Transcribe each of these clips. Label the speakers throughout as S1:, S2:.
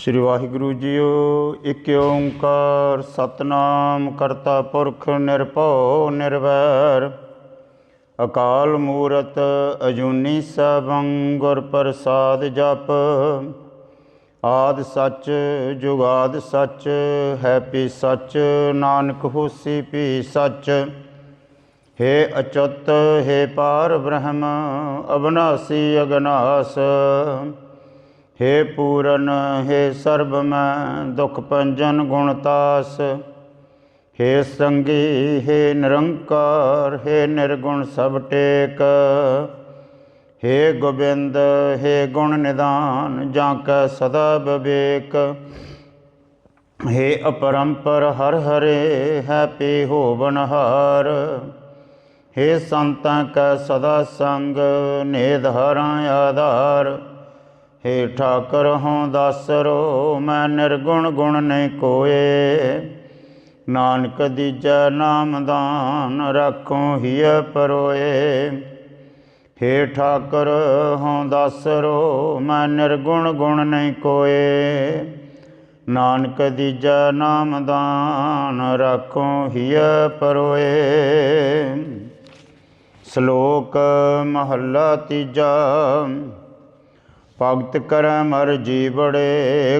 S1: श्री वाहिगुरु जीओ। एक ओंकार सतनाम करता पुरख निरभਉ निर्वैर। अकाल मूरत अजूनी सैभं गुर प्रसाद जप। आद सच जुगाद सच है पी सच, नानक होसी पी सच। हे अच्युत हे पार ब्रह्म अविनाशी अगनास। हे पूरन हे सर्वमय दुख भंजन गुणतास। हे संगी हे निरंकार हे निर्गुण सब टेक। हे गोबिंद हे गुण निदान जाकै सदा विवेक। हे अपरंपर हर हरे है पी होवनहार। हे संतां कै सदा संग नेद हरां आधार। हे ठाकर हों दासरो मैं निर्गुण गुण नहीं कोए। नानक दीजै नाम दान राखों हिय परोए। हे ठाकर हों दासरो मैं निर्गुण गुण नहीं कोए। नानक दीजै नाम दान राखों हिय परोए। श्लोक महला तीजा। भगत करੈ मर जीवड़े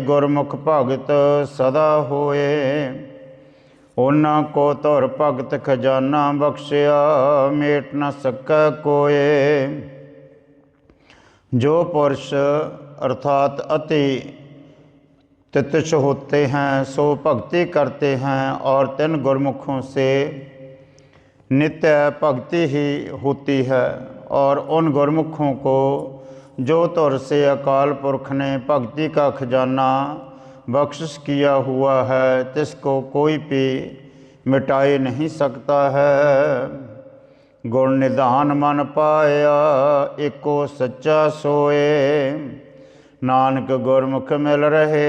S1: गुरमुख भगत सदा होए। उन्हां को धुर भगत खजाना बख्शिया मेट न सकै कोए। जो पुरुष अर्थात अति तितिक्ष होते हैं सो भक्ति करते हैं और तिन गुरमुखों से नित्य भक्ति ही होती है। और उन गुरमुखों को जो तुर से अकाल पुरख ने भक्ति का खजाना बख्शिश किया हुआ है तिसको कोई भी मिटाए नहीं सकता है। गुण निधान मन पाया एको सच्चा सोए। नानक गुरमुख मिल रहे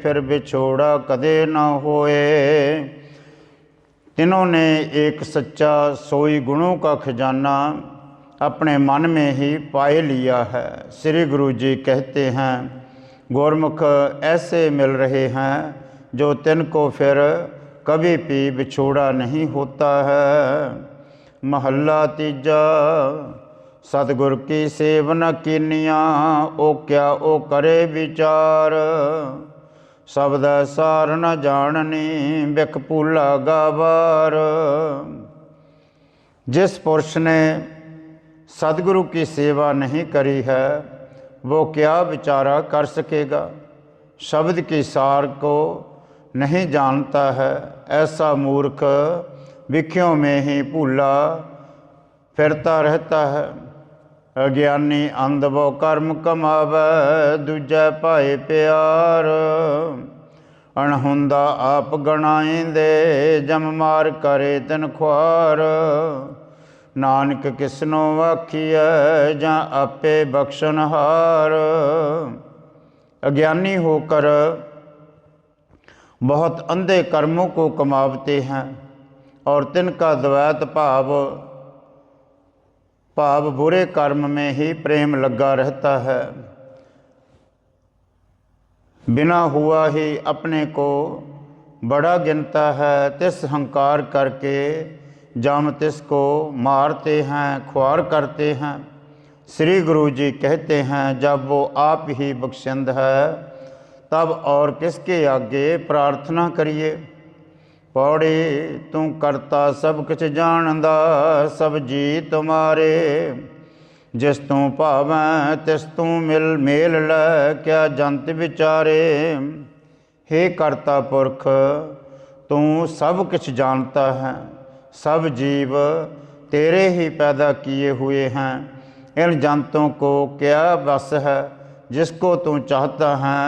S1: फिर बिछोड़ा कदे न होए। तीनों ने एक सच्चा सोई गुणों का खजाना अपने मन में ही पाए लिया है। श्री गुरु जी कहते हैं गुरमुख ऐसे मिल रहे हैं जो तिनको फिर कभी भी बिछोड़ा नहीं होता है। महला तीजा। सतगुर की सेव न कीनिया ओ क्या ओ करे विचार। शब्द सार न जाननी बिख भूला गावार। जिस पुरुष ने सदगुरु की सेवा नहीं करी है वो क्या विचारा कर सकेगा। शब्द की सार को नहीं जानता है ऐसा मूर्ख विख्यों में ही भूला फिरता रहता है। अज्ञानी अंध वो कर्म कमावै दूजै भाए प्यार। अणहुंदा आप गणाएंदे जम मार करे तिन ख्वार। नानक किसनो आखिए जां आपे बख्शनहार। अज्ञानी होकर बहुत अंधे कर्मों को कमावते हैं और तिनका द्वैत भाव बुरे कर्म में ही प्रेम लगा रहता है। बिना हुआ ही अपने को बड़ा गिनता है तिस हंकार करके जम तिसको मारते हैं ख्वार करते हैं। श्री गुरु जी कहते हैं जब वो आप ही बख्शिंद है तब और किसके आगे प्रार्थना करिए। पौड़ी तू करता सब कुछ जानदा सब जी तुम्हारे। जिस तू भावें तिस तू मेल लै क्या जंत विचारे। हे करता पुरख तू सब कुछ जानता है। सब जीव तेरे ही पैदा किए हुए हैं। इन जंतों को क्या बस है। जिसको तू चाहता है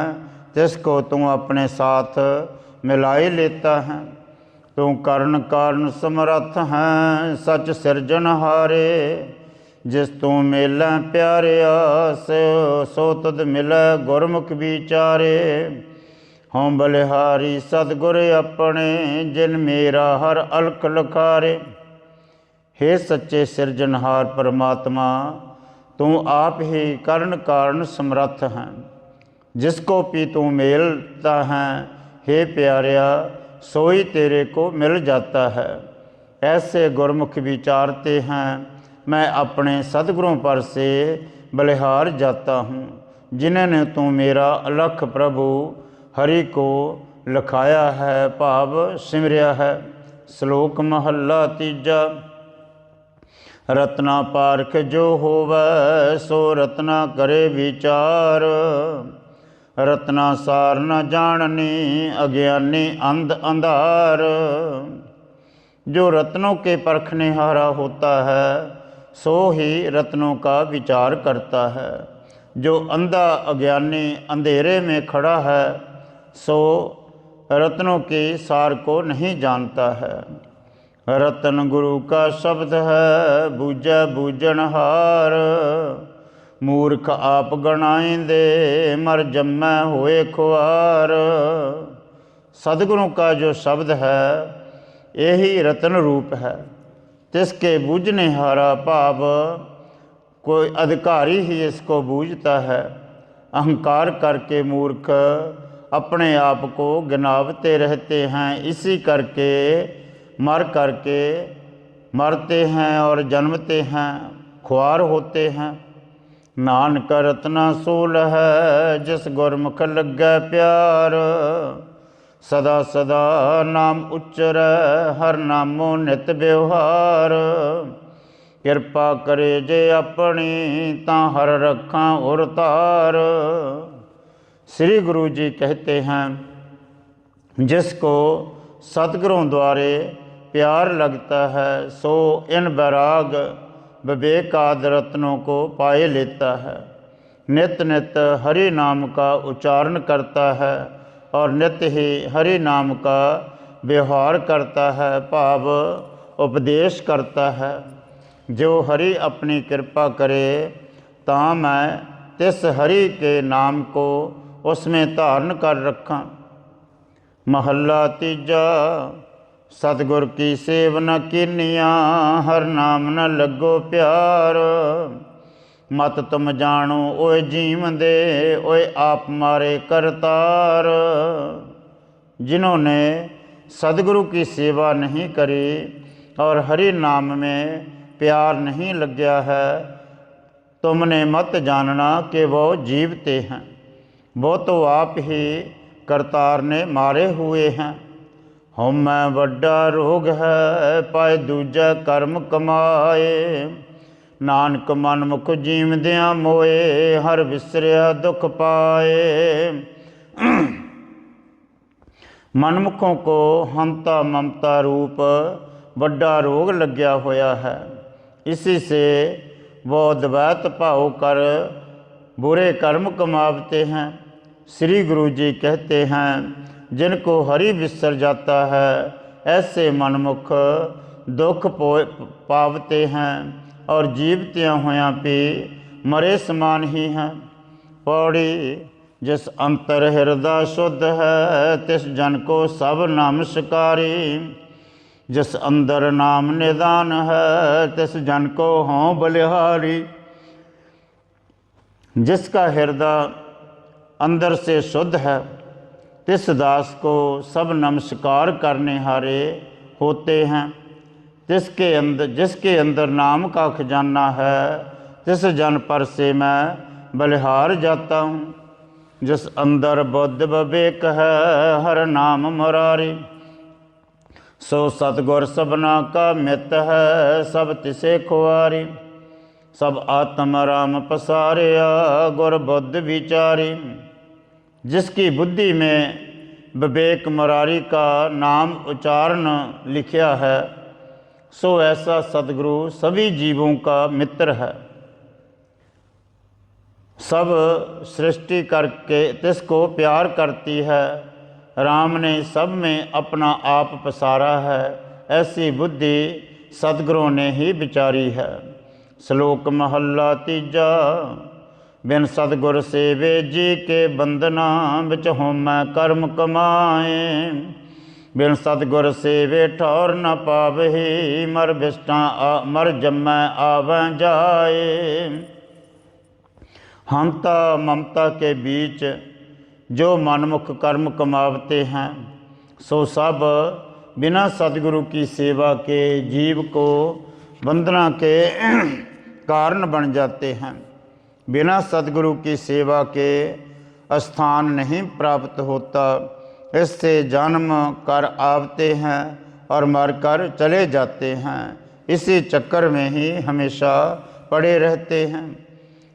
S1: तिसको तू अपने साथ मिलाए लेता है। तू कर्ण कारण समर्थ है सच सिरजनहारे। जिस तू मेला प्यारिया सो तुद मिले गुरमुख विचारे। हों बलिहारी सतगुर अपने जिन मेरा हर अलख लखारे। हे सच्चे सिरजनहार परमात्मा तू आप ही कर्ण कारण समर्थ हैं। जिसको भी तू मेलता है हे प्यारिया सोई तेरे को मिल जाता है। ऐसे गुरमुख विचारते हैं मैं अपने सतगुरों पर से बलिहार जाता हूँ। जिन्होंने तू मेरा अलख प्रभु हरि को लिखाया है भाव सिमरिया है। श्लोक महला तीजा। रत्ना पारख जो होवै सो रत्ना करे विचार। रत्ना सार न जाननी अज्ञानी अंध अंधार। जो रत्नों के परखने हारा होता है सो ही रत्नों का विचार करता है। जो अंधा अज्ञानी अंधेरे में खड़ा है सो रत्नों के सार को नहीं जानता है। रतन गुरु का शब्द है बूझै बूझनहार। मूर्ख आप गणाएंदे मर जम्मै होए खुआर। सदगुरु का जो शब्द है यही रतन रूप है। तिसके बूझने हारा भाव कोई अधिकारी ही इसको बूझता है। अहंकार करके मूर्ख अपने आप को गिनावते रहते हैं। इसी करके मर करके मरते हैं और जन्मते हैं खुआर होते हैं। नानक रत्ना सूल है जिस गुरमुख लगे प्यार। सदा सदा नाम उच्चर हर नामो नित व्यवहार। कृपा करे जे अपनी ता हर रखा उर तार। श्री गुरु जी कहते हैं जिसको सतगुरों द्वारे प्यार लगता है सो इन वैराग विवेक आदि रत्नों को पाए लेता है। नित नित हरि नाम का उच्चारण करता है और नित्य ही हरि नाम का व्यवहार करता है भाव उपदेश करता है। जो हरि अपनी कृपा करे तां मैं तिस हरि के नाम को उसमें धारण कर रखा। महला तीजा। सतगुर की सेव न कीनिया हर नाम न लगो प्यार। मत तुम जानो ओए जीव दे ओए आप मारे करतार। जिन्होंने सदगुरु की सेवा नहीं करी और हरि नाम में प्यार नहीं लग गया है तुमने मत जानना कि वो जीवते हैं। वो तो आप ही करतार ने मारे हुए हैं। हउमੈ वड्डा रोग है पाए दूजा कर्म कमाए। नानक मन मुख जीवदियाँ मोए हर विसरिया दुख पाए। मनमुखों को हंता ममता रूप बड़ा रोग लग्या होया है। इसी से वो द्वैत भाव कर बुरे कर्म कमावते हैं। श्री गुरु जी कहते हैं जिनको हरि विसर जाता है ऐसे मनमुख दुख पावते हैं और जीवतियाँ होया भी मरे समान ही हैं। पौड़ी। जिस अंतर हृदय शुद्ध है तिस जन को सब नाम शिकारी। जिस अंदर नाम निदान है तिस जन को हों बलिहारी। जिसका हृदय अंदर से शुद्ध है तिस दास को सब नमस्कार करने हारे होते हैं। जिसके अंदर नाम का खजाना है तिस जन पर से मैं बलिहार जाता हूँ। जिस अंदर बुद्ध विवेक है हर नाम मुरारी। सो सतगुर सबना का मित है सब तिसे खुआरी। सब आत्म राम पसारिया गुर बुद्ध विचारी। जिसकी बुद्धि में विवेक मुरारी का नाम उच्चारण लिखा है सो ऐसा सतगुरु सभी जीवों का मित्र है। सब सृष्टि करके तिसको प्यार करती है। राम ने सब में अपना आप पसारा है। ऐसी बुद्धि सतगुरों ने ही विचारी है। श्लोक महला तीजा। बिन सतगुर सेवे जी के बंधना बिच होमै कर्म कमाए। बिन सतगुर सेवे ठौर न पावही मर बिष्टा मर जम्मै आवै जाए। हंता ममता के बीच जो मनमुख कर्म कमावते हैं सो सब बिना सदगुरु की सेवा के जीव को वंदना के कारण बन जाते हैं। बिना सदगुरु की सेवा के स्थान नहीं प्राप्त होता। इससे जन्म कर आवते हैं और मरकर चले जाते हैं। इसी चक्कर में ही हमेशा पड़े रहते हैं।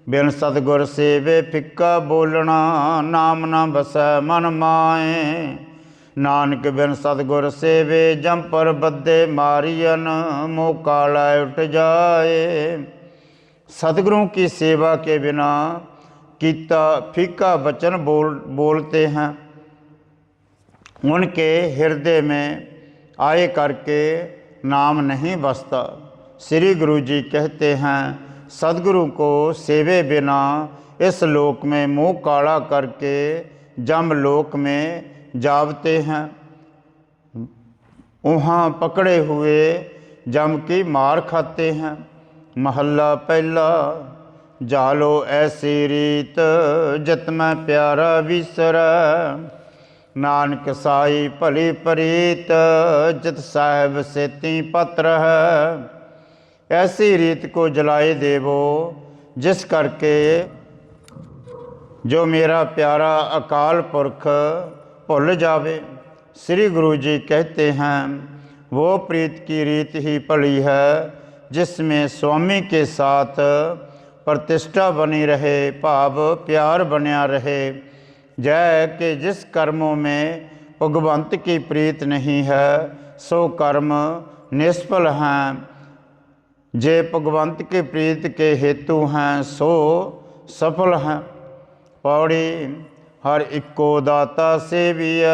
S1: बिन सतगुर सेवे फिक्का बोलना, नाम न बसै मन माए। नानक बिन सतगुर सेवे जम पर बद्दे मारियन, मोह काला उठ जाए। सतगुरों की सेवा के बिना कीता फीका वचन बोलते हैं। उनके हृदय में आए करके नाम नहीं बसता। श्री गुरु जी कहते हैं सदगुरु को सेवे बिना इस लोक में मुँह काला करके जम लोक में जावते हैं। वहाँ पकड़े हुए जम की मार खाते हैं। महला पहला। जालो ऐसी रीत जित में प्यारा विसर, नानक साई भली प्रीत जित साहिब सेती पत्र है। ऐसी रीत को जलाए देवो जिस करके जो मेरा प्यारा अकाल पुरख भुल जावे। श्री गुरु जी कहते हैं वो प्रीत की रीत ही भली है जिसमें स्वामी के साथ प्रतिष्ठा बनी रहे, भाव प्यार बनिया रहे। जय कि जिस कर्मों में भगवंत की प्रीत नहीं है सो कर्म निष्फल हैं। जे भगवंत की प्रीत के हेतु हैं सो सफल हैं। पौड़ी। हर इक्को दाता सेविय,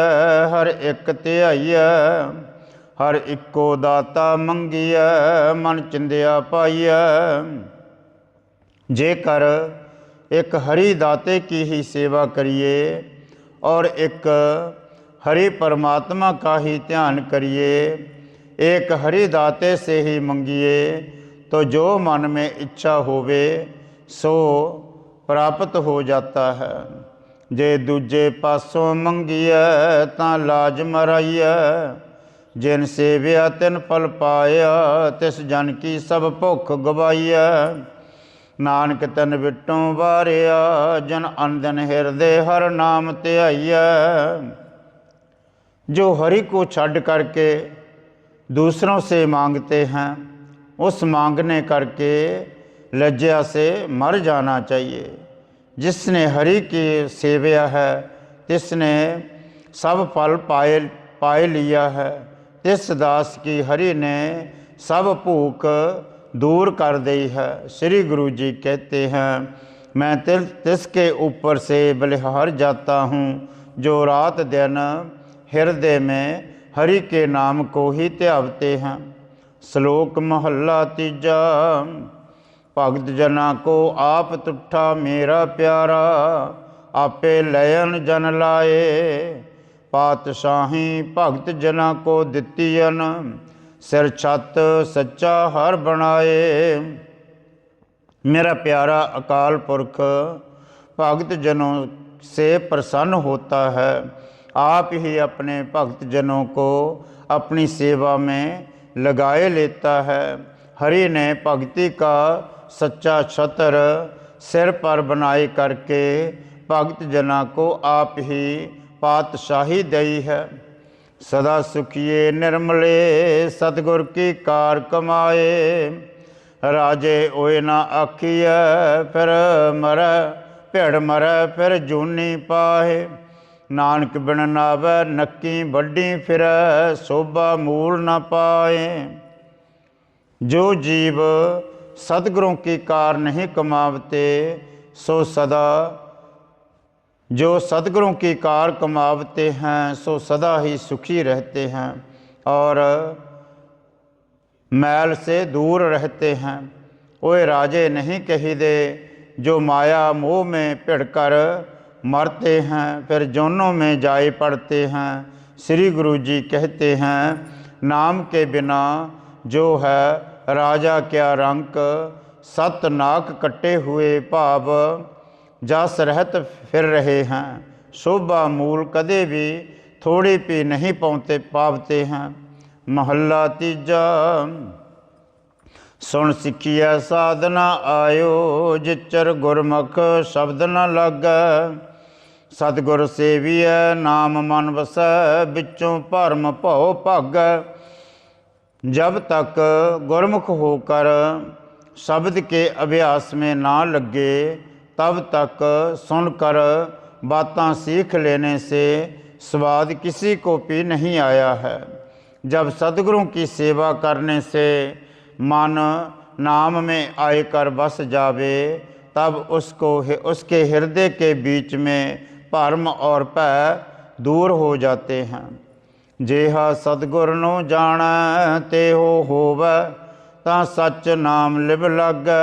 S1: हर एक ध्याइय। हर इक्को दाता मंगिय, मन चिंदिया पाइय। जेकर एक हरि दाते की ही सेवा करिए और एक हरि परमात्मा का ही ध्यान करिए, एक हरि दाते से ही मंगिए, तो जो मन में इच्छा होवे सो प्राप्त हो जाता है। जे दूजे पासों मंगिए तां लाज मराइए। जिन सेविया तिन फल पाया, तिस जन की सब भुख गवाइया। नानक तन विटों वारिया, जन अनदन हृदय हर नाम ध्याइया। जो हरि को छड़ करके दूसरों से मांगते हैं, उस मांगने करके लज्जा से मर जाना चाहिए। जिसने हरि की सेवा है तिसने सब फल पाए लिया है। तिस दास की हरि ने सब भूख दूर कर दी है। श्री गुरु जी कहते हैं मैं तिसके ऊपर से बलिहार जाता हूँ जो रात दिन हृदय में हरि के नाम को ही ध्यावते हैं। श्लोक महला तीजा। भगत जना को आप तुठा मेरा प्यारा, आपे लयन जन लाए। पातशाही भगत जना को दित्तियन, सिर छत सच्चा हर बनाए। मेरा प्यारा अकाल पुरख भगत जनों से प्रसन्न होता है। आप ही अपने भक्त जनों को अपनी सेवा में लगाए लेता है। हरि ने भक्ति का सच्चा छत्र सिर पर बनाए करके भक्त जना को आप ही पातशाही दई है। सदा सुखिए निर्मले सतगुर की कार कमाए। राजे ओए ना आखिए फिर मर भेड़ मर फिर जूनी पाए। नानक बिन नावै नक्की बड्डी फिर शोभा मूल न पाए। जो जीव सतगुरों की कार नहीं कमावते सो सदा जो सतगुरों की कार कमावते हैं सो सदा ही सुखी रहते हैं और मैल से दूर रहते हैं। ओए राजे नहीं कही दे जो माया मोह में भिड़कर मरते हैं फिर जोनों में जाए पड़ते हैं। श्री गुरु जी कहते हैं नाम के बिना जो है राजा क्या रंक। सत नाक कटे हुए भाव जस रहत फिर रहे हैं। शोभा मूल कदे भी थोड़ी भी नहीं पावते हैं। महला तीजा। सुन सिखिया साधना आयो, जिचर गुरमुख शब्द न लागै। सतगुर सेविय नाम मन वसै, बिचों भरम भौ भागै। जब तक गुरमुख होकर शब्द के अभ्यास में ना लगे, तब तक सुनकर बातें सीख लेने से स्वाद किसी को भी नहीं आया है। जब सद्गुरों की सेवा करने से मन नाम में आकर बस जावे, तब उसके हृदय के बीच में भरम और भय दूर हो जाते हैं। जेहा सतगुर नो जाणै, तेहो होवै तां सच नाम लिव लागै।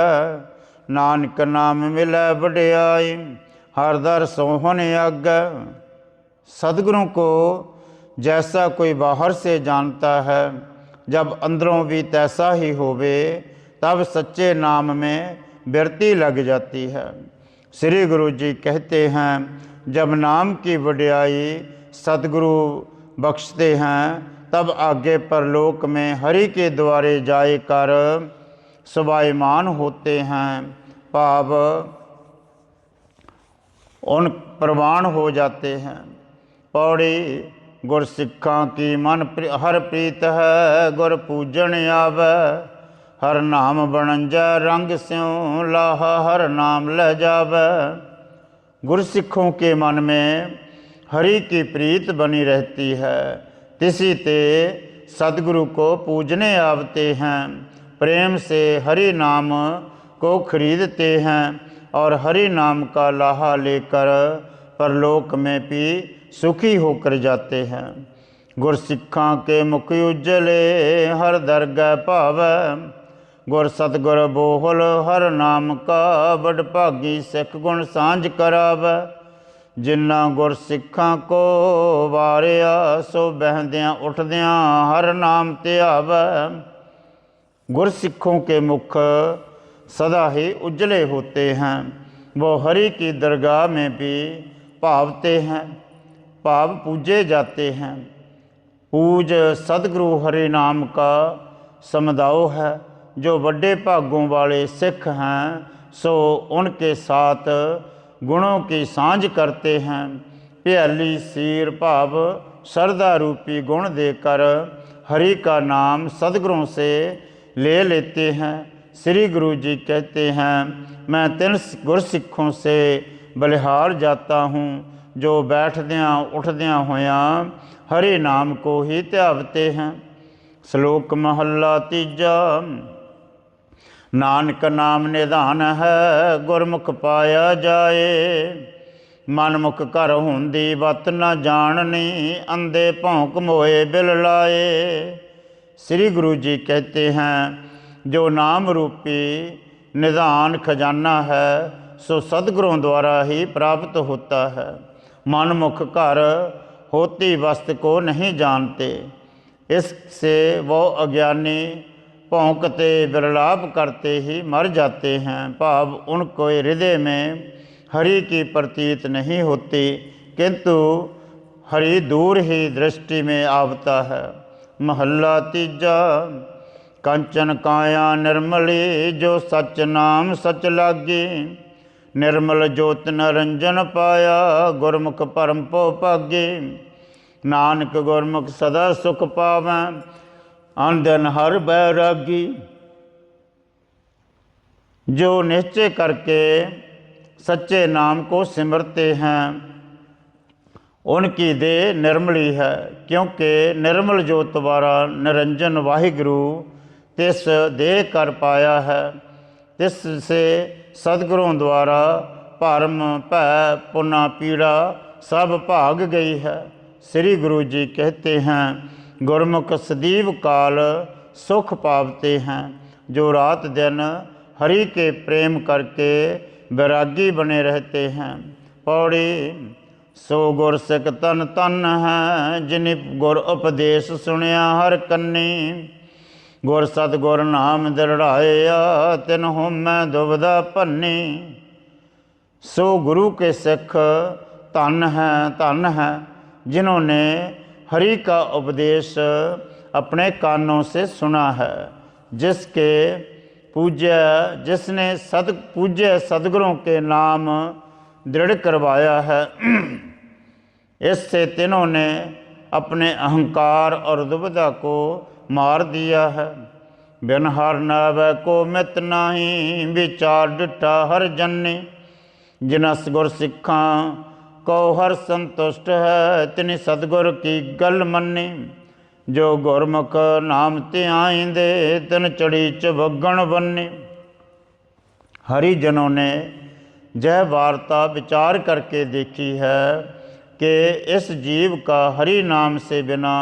S1: नानक नाम मिलै वडियाई, हर दर सोहन आगै। सतगुरों को जैसा कोई बाहर से जानता है, जब अंदरों भी तैसा ही होवे, तब सच्चे नाम में बिरती लग जाती है। श्री गुरु जी कहते हैं, जब नाम की वडियाई सतगुरु बख्शते हैं, तब आगे परलोक में हरि के द्वारे जाए कर स्वाभिमान होते हैं, भाव उन प्रवान हो जाते हैं। पौड़ी। गुर सिखा की मन हर प्रीत है, गुर पूजन आवे। हर नाम बनंजा रंग स्यों, लाहा हर नाम ले जावे। गुरसिखों के मन में हरि की प्रीत बनी रहती है, तिसी ते सतगुरु को पूजने आवते हैं। प्रेम से हरि नाम को खरीदते हैं और हरि नाम का लाहा लेकर परलोक में भी सुखी होकर जाते हैं। गुरसिखा के मुख उज्जले, हर दरगह भावै। गुर सतगुर बोहल हर नाम का, बड़ भागी सिख गुण सांझ करावै। जिन्ना गुर सिखा को वारिया, सो बहदियाँ उठदियाँ हर नाम ध्यावै। गुरसिखों के मुख सदा ही उज्जले होते हैं, वो हरि की दरगाह में भी भावते हैं, भाव पूजे जाते हैं। पूज सतगुरु हरि नाम का समुदाय है। जो बड़े भागों वाले सिख हैं, सो उनके साथ गुणों की सांझ करते हैं। प्याली सीर भाव श्रद्धा रूपी गुण देकर हरि का नाम सतगुरों से ले लेते हैं। श्री गुरु जी कहते हैं, मैं 3 गुरसिखों से बलिहार जाता हूँ, जो बैठद्यां उठद्यां होयां हरि नाम को ही ध्यावते हैं। श्लोक महला तीजा। नानक नाम निधान है, गुरमुख पाया जाए। मनमुख घर हुंदी बत न जाननी, अंधे भौंक मोए बिल लाए। श्री गुरु जी कहते हैं, जो नाम रूपी निधान खजाना है, सो सद्गुरों द्वारा ही प्राप्त होता है। मनमुख घर होती वस्तु को नहीं जानते, इससे वो अज्ञानी भौंकते विरलाप करते ही मर जाते हैं। भाव उनको हृदय में हरि की प्रतीत नहीं होती, किंतु हरि दूर ही दृष्टि में आवता है। महला तीजा। कंचन काया निर्मली, जो सच नाम सच लागी। निर्मल ज्योत निरंजन पाया, गुरमुख परम पो भागी। नानक गुरमुख सदा सुख पावैं, आंदन हर बैरागी। जो निश्चय करके सच्चे नाम को सिमरते हैं, उनकी देह निर्मली है, क्योंकि निर्मल ज्योत वाला निरंजन वाहिगुरु तिस देह कर पाया है। तिससे सद्गुरों द्वारा भरम भय पुना पीड़ा सब भाग गई है। श्री गुरु जी कहते हैं, गुरमुख सदैव काल सुख पावते हैं। जो रात दिन हरि के प्रेम करके वैरागी बने रहते हैं। पौड़ी। सो गुर सिख तन तन है, जिनि गुर उपदेश सुनिया हर कन्नी। गुर सतगुर नाम दृढ़ाया, तिन होमै दुविधा भन्नी। सो गुरु के सिख धन है जिन्होंने हरि का उपदेश अपने कानों से सुना है। जिसके जिसने पूज्य सदगुरों के नाम दृढ़ करवाया है। इससे तीनों ने अपने अहंकार और दुविधा को मार दिया है। बिन हर नावै को मित नाही, विचार डिठा हर जन्नी। जिनस गुर सिखा को हर संतुष्ट है, तिनि सतगुर की गल मन्नी। जो गुरमुख नाम ध्याइंदे, तिन चढ़ी चबगण बन्नी। हरिजनों ने यह वार्ता विचार करके देखी है कि इस जीव का हरि नाम से बिना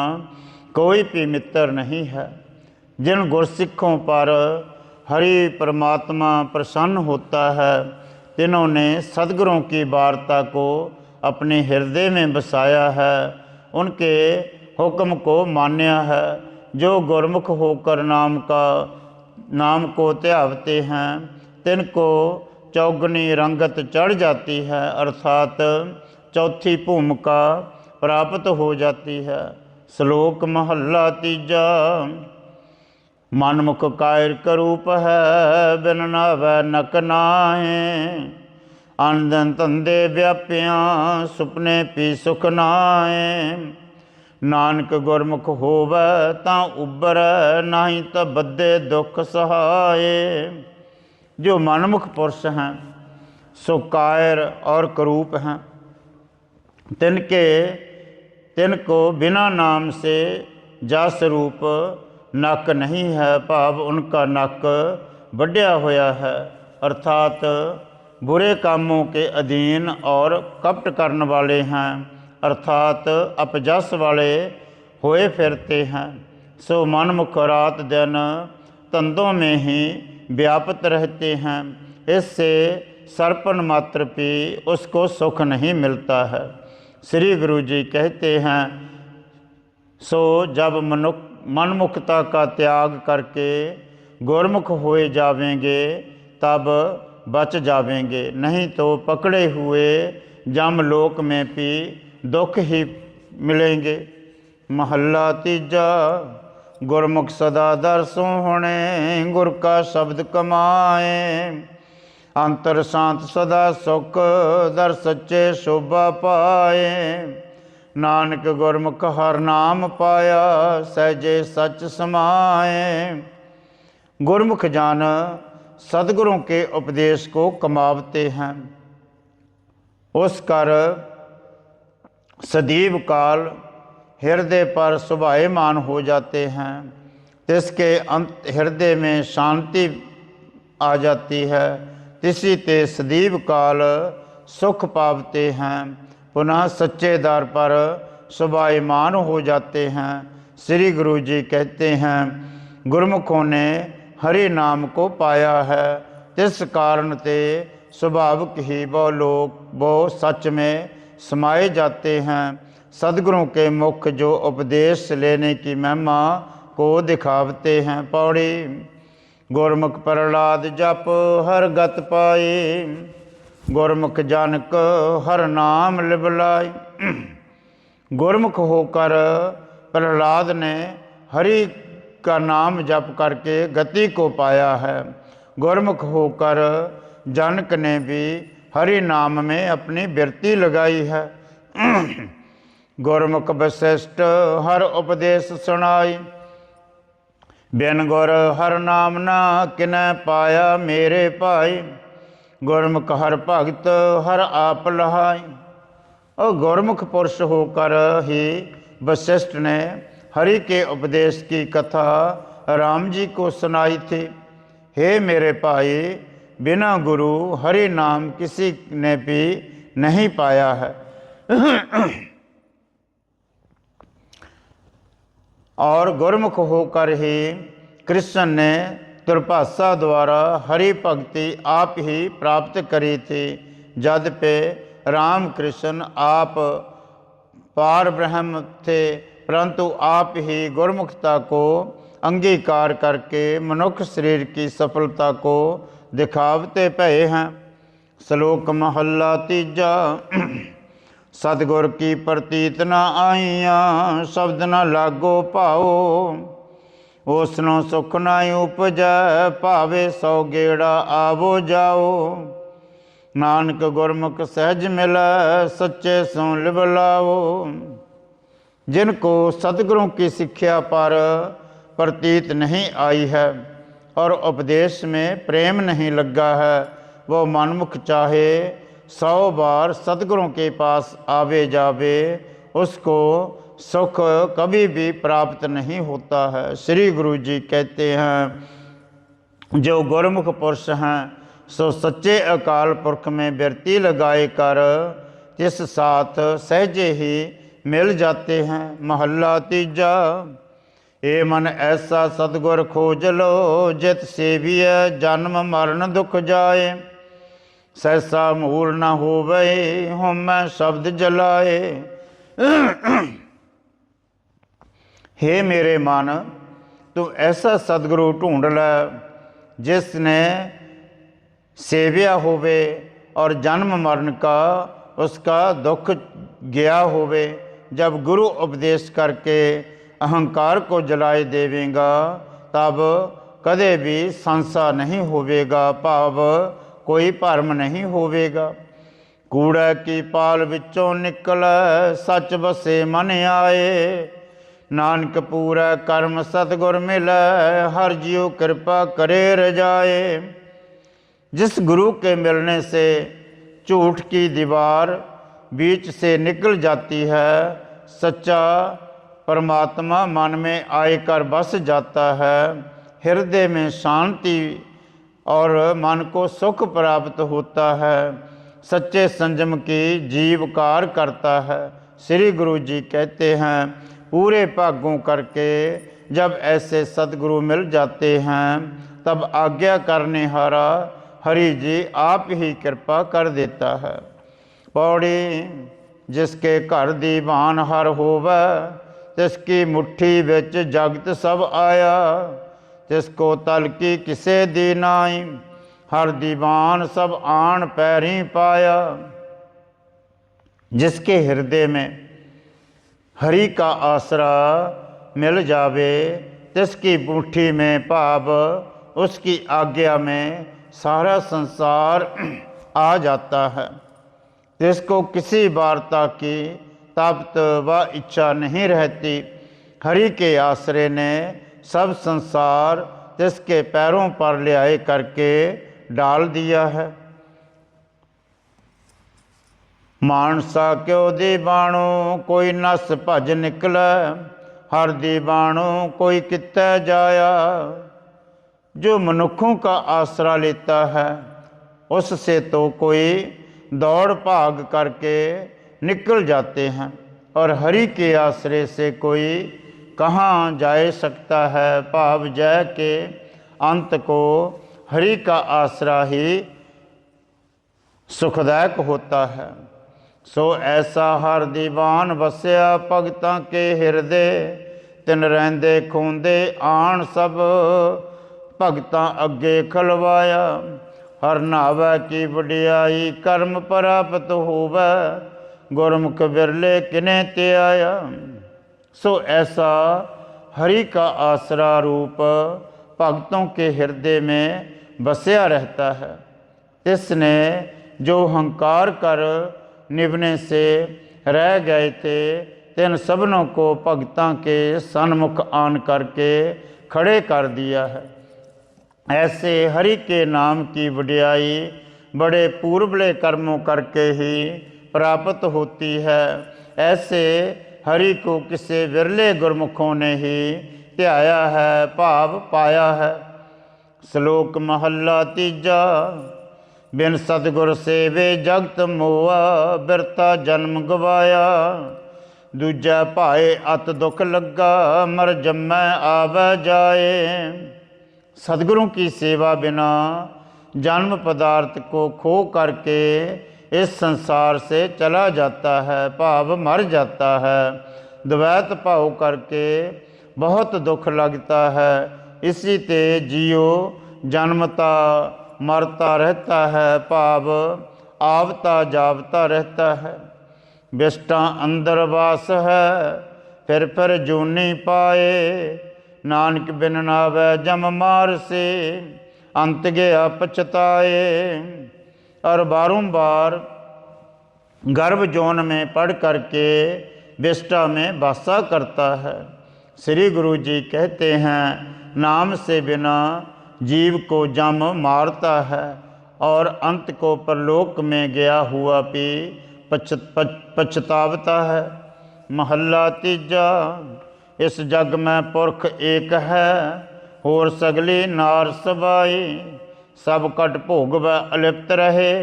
S1: कोई भी मित्र नहीं है। जिन गुरसिखों पर हरि परमात्मा प्रसन्न होता है, तिन्होंने सद्गुरों की वार्ता को अपने हृदय में बसाया है, उनके हुक्म को मान्या है। जो गुरमुख होकर नाम को त्यागते हैं, तिनको चौगनी रंगत चढ़ जाती है, अर्थात चौथी भूमिका प्राप्त हो जाती है। श्लोक महला तीजा। मनमुख कायर करूप है, बिन नावै नक नाहे। आनंद धंधे व्यापियाँ, सुपने पी सुख नाए। नानक गुरमुख होवै तां उबरै, नाही तां बद्धे दुख सहाए। जो मनमुख पुरुष हैं सो कायर और करूप हैं, तिनको बिना नाम से जस रूप नक नहीं है, भाव उनका नक बढ़िया होया है, अर्थात बुरे कामों के अधीन और कपट करने वाले हैं, अर्थात अपजस वाले होए फिरते हैं। सो मनमुख रात दिन तंदों में ही व्याप्त रहते हैं। इससे सर्पण मात्र भी उसको सुख नहीं मिलता है। श्री गुरु जी कहते हैं, सो जब मनमुखता का त्याग करके गुरमुख होए जावेंगे तब बच जावेंगे, नहीं तो पकड़े हुए जमलोक में भी दुख ही मिलेंगे। महला तीजा। गुरमुख सदा दर सोहणे, गुर का शब्द कमाए। अंतर शांत सदा सुख, दर सच्चे शोभा पाए। नानक गुरमुख हर नाम पाया, सहजे सच समाए। गुरमुख जान सदगुरों के उपदेश को कमावते हैं, उस कर सदैव काल हृदय पर शोभायमान हो जाते हैं। तिसके अंत हृदय में शांति आ जाती है, तिसी ते सदैव काल सुख पावते हैं। पुनः सच्चे दर पर शोभायमान हो जाते हैं। श्री गुरु जी कहते हैं, गुरमुखों ने हरि नाम को पाया है, तिस कारण ते स्वाभाविक ही वो सच में समाये जाते हैं। सदगुरों के मुख जो उपदेश लेने की महिमा को दिखावते हैं। पौड़ी। गुरमुख प्रहलाद जप हर गत पाए, गुरमुख जानक हर नाम लिबलाई। गुरमुख होकर प्रहलाद ने हरि का नाम जप करके गति को पाया है। गुरमुख होकर जनक ने भी हरि नाम में अपनी वृत्ति लगाई है। गुरमुख वशिष्ठ हर उपदेश सुनाई, बिन गुर हर नाम ना किनै पाया मेरे भाई। गुरमुख हर भगत हर आप लहाई। और गुरमुख पुरुष होकर ही वशिष्ठ ने हरि के उपदेश की कथा राम जी को सुनाई थी। हे मेरे भाई, बिना गुरु हरि नाम किसी ने भी नहीं पाया है। और गुरमुख होकर ही कृष्ण ने तुरभाषा द्वारा हरि भक्ति आप ही प्राप्त करी थी। जद पे राम कृष्ण आप पार ब्रह्म थे, परंतु आप ही गुरमुखता को अंगीकार करके मनुष्य शरीर की सफलता को दिखावते पए हैं। श्लोक महला तीजा। सतगुर की प्रतीत न आईया, शब्द न लागो भाओ। उसनो सुख न उपजै, भावे सौ गेड़ा आवो जाओ। नानक गुरमुख सहज मिलै, सच्चे सो लिव लाओ। जिनको सतगुरों की शिक्षा पर प्रतीत नहीं आई है और उपदेश में प्रेम नहीं लगा है, वो मनमुख चाहे 100 बार सतगुरों के पास आवे जावे, उसको सुख कभी भी प्राप्त नहीं होता है। श्री गुरु जी कहते हैं, जो गुरमुख पुरुष हैं सो सच्चे अकाल पुरख में बिरती लगाए कर जिस साथ सहजे ही मिल जाते हैं। महला तीजा। ए मन ऐसा सतगुर खोज लो, जित सेविय जन्म मरण दुख जाए। सहसा मूल न होवे, हम शब्द जलाए। हे मेरे मन, तू ऐसा सतगुरु ढूंढ ले जिसने सेविया होवे और जन्म मरण का उसका दुख गया होवे। जब गुरु उपदेश करके अहंकार को जलाए देवेगा, तब कदे भी संसा नहीं होवेगा, भाव कोई भरम नहीं होवेगा। कूड़े की पाल विचों निकल, सच बसे मन आए। नानक पूरा कर्म सतगुर मिलै, हर जियो कृपा करे रजाए। जिस गुरु के मिलने से झूठ की दीवार बीच से निकल जाती है, सच्चा परमात्मा मन में आकर बस जाता है, हृदय में शांति और मन को सुख प्राप्त होता है, सच्चे संयम की जीवकार करता है। श्री गुरु जी कहते हैं, पूरे भागों करके जब ऐसे सतगुरु मिल जाते हैं, तब आज्ञा करने हारा हरि जी आप ही कृपा कर देता है। पौड़ी। जिसके घर दीवान हर होवे, तिसकी मुट्ठी विच जगत सब आया। तिसको तल की किसे दी नाई, हर दीवान सब आन पैरी पाया। जिसके हृदय में हरि का आसरा मिल जावे, तिसकी मुट्ठी में भाव उसकी आज्ञा में सारा संसार आ जाता है। जिसको किसी वार्ता की ताकत व इच्छा नहीं रहती, हरि के आश्रय ने सब संसार जिसके पैरों पर ले आए करके डाल दिया है। मानसा क्यों दीवाणो, कोई नस भज निकलै। हर दीवाणो कोई कितै जाया। जो मनुखों का आसरा लेता है, उससे तो कोई दौड़ भाग करके निकल जाते हैं, और हरि के आश्रय से कोई कहाँ जा सकता है। भाव जय के अंत को हरि का आसरा ही सुखदायक होता है। सो ऐसा हर दीवान वसया, भगतां के हृदय। तिन रहिंदे खूंदे आन सब, भगतां अगे खलवाया। हर नावै की वडियाई, कर्म प्राप्त होवै। गुरमुख बिरले किने ते आया। सो ऐसा हरि का आसरा रूप भगतों के हृदय में बसया रहता है। इसने जो हंकार कर निभने से रह गए थे, तिन सबनों को भगतां के सन्मुख आन करके खड़े कर दिया है। ऐसे हरि के नाम की वडियाई बड़े पूर्वले कर्मों करके ही प्राप्त होती है। ऐसे हरि को किसी विरले गुरमुखों ने ही ध्याया है, भाव पाया है। श्लोक महला तीजा। बिन सतगुर सेवे जगत मोआ, बिरता जन्म गवाया। दूजा भाए अत दुख लगा, मर जम्मै आवे जाए। सतगुरों की सेवा बिना जन्म पदार्थ को खो करके इस संसार से चला जाता है, भाव मर जाता है। द्वैत भाव करके बहुत दुख लगता है। इसी ते जियो जन्मता मरता रहता है, भाव आवता जावता रहता है। बिष्टा अंदर वास है, फिर जूनी पाए। नानक बिन नावै जम मार से, अंत गया पछताए। और बारंबार गर्भ जौन में पढ़ करके विष्टा में वासा करता है। श्री गुरु जी कहते हैं, नाम से बिना जीव को जम मारता है और अंत को परलोक में गया हुआ भी पछतावता है। महला तीजा, इस जग में पुरख एक है, होर सगली नार सबाई। सब कट भोग व अलिप्त रहे,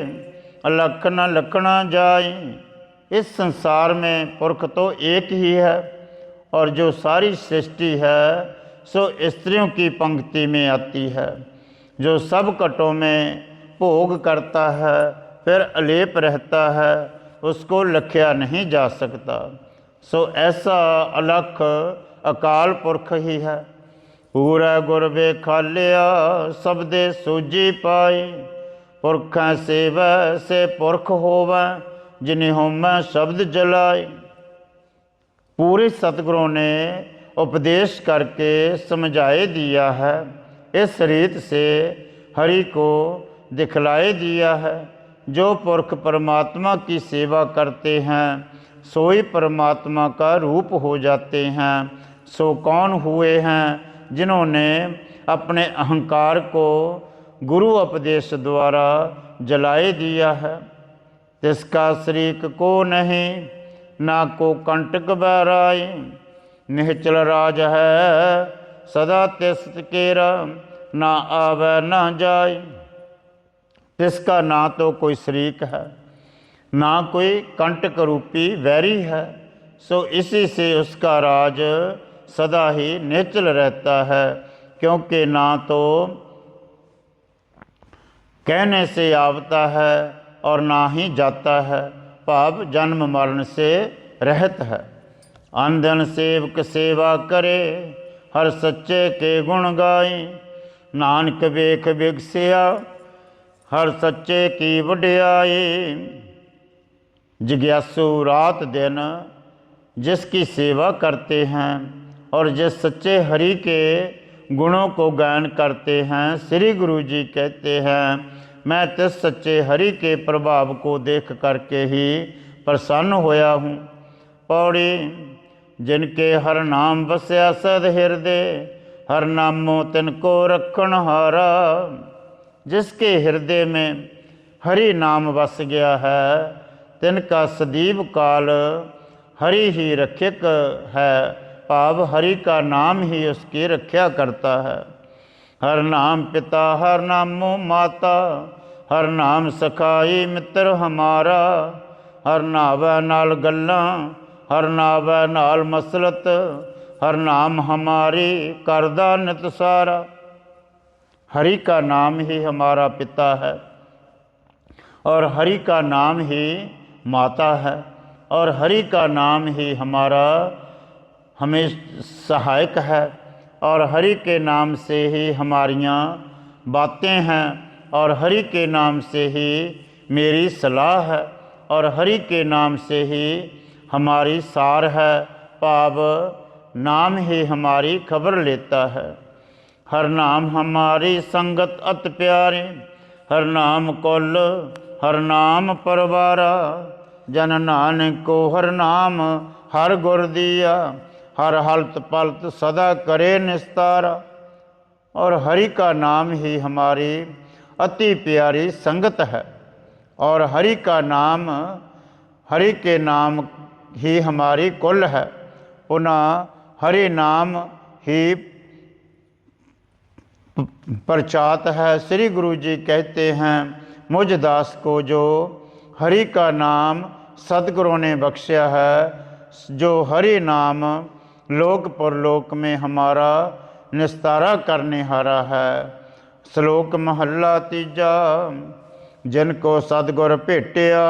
S1: अलख न लखना जाए। इस संसार में पुरख तो एक ही है, और जो सारी सृष्टि है सो स्त्रियों की पंक्ति में आती है। जो सब कटों में भोग करता है फिर अलेप रहता है, उसको लख्या नहीं जा सकता। सो ऐसा अलख अकाल पुरख ही है। पूरा गुर बेखालिया, सबदे सूझी पाई। पुरख सेव से पुरख होवै, जिन्हें होमै शब्द जलाए। पूरे सतगुरों ने उपदेश करके समझाए दिया है, इस रीत से हरि को दिखलाए दिया है। जो पुरख परमात्मा की सेवा करते हैं सोई परमात्मा का रूप हो जाते हैं। सो कौन हुए हैं जिन्होंने अपने अहंकार को गुरु उपदेश द्वारा जलाए दिया है। तिसका शरीक को नहीं, ना को कंटक बहराए। निश्चल राज है सदा तिस केरा, ना आवे ना जाए। तिसका ना तो कोई शरीक है, ना कोई कंटक रूपी वैरी है। सो इसी से उसका राज सदा ही निश्चल रहता है, क्योंकि ना तो कहने से आवता है और ना ही जाता है, भाव जन्म मरण से रहत है। अंधन सेवक सेवा करे, हर सच्चे के गुण गाए। नानक वेख विगसिया, हर सच्चे की वड्याई। जिज्ञासु रात दिन जिसकी सेवा करते हैं और जिस सच्चे हरि के गुणों को गायन करते हैं, श्री गुरु जी कहते हैं, मैं तिस सच्चे हरि के प्रभाव को देख करके ही प्रसन्न होया हूँ। पौड़ी, जिनके हर नाम बसया सद हृदय, हर नामो तिनको रखण हारा। जिसके हृदय में हरि नाम बस गया है, तिनका सदैव काल हरि ही रक्षक है। भाव हरि का नाम ही उसकी रक्षा करता है। हर नाम पिता, हर नामो माता, हर नाम सखाई मित्र हमारा। हर नावै नाल गल्लां, हर नावै नाल मसलत, हर नाम हमारी करदा नित सारा। हरि का नाम ही हमारा पिता है और हरि का नाम ही माता है, और हरि का नाम ही हमारा हमें सहायक है, और हरि के नाम से ही हमारियाँ बातें हैं, और हरि के नाम से ही मेरी सलाह है, और हरि के नाम से ही हमारी सार है। भाव नाम ही हमारी खबर लेता है। हर नाम हमारी संगत अत प्यारे, हर नाम कुल, हर नाम परवारा। जन नानक को हर नाम हर गुर दिया, हर हलत पलत सदा करे निस्तारा। और हरि का नाम ही हमारी अति प्यारी संगत है, और हरि का नाम, हरि के नाम ही हमारी कुल है। पुनः हरि नाम ही प्रचात है। श्री गुरु जी कहते हैं, मुझ दास को जो हरि का नाम सतगुरों ने बख्शा है, जो हरि नाम लोक परलोक में हमारा निस्तारा करने हारा है। श्लोक महला तीजा, जिनको सतगुर भेटिया,